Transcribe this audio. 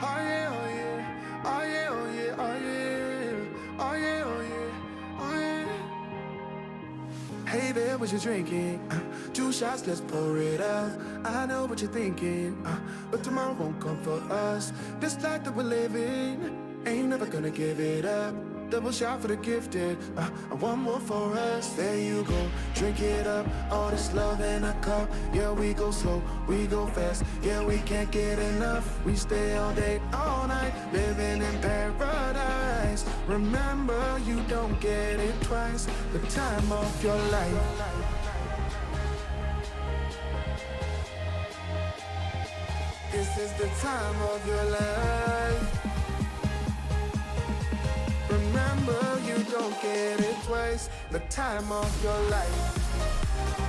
Oh yeah, oh yeah, oh yeah, oh yeah, oh yeah, oh yeah, oh yeah, oh yeah. Hey there, what you drinking? 2 shots, let's pour it out. I know what you're thinking, but tomorrow won't come for us. This life that we're living, ain't never gonna give it up. Double shot for the gifted, and one more for us. There you go, drink it up. All this love in a cup. Yeah, we go slow, we go fast. Yeah, we can't get enough. We stay all day, all night, living in paradise. Remember, you don't get it twice. The time of your life. This is the time of your life. Remember, you don't get it twice. The time of your life.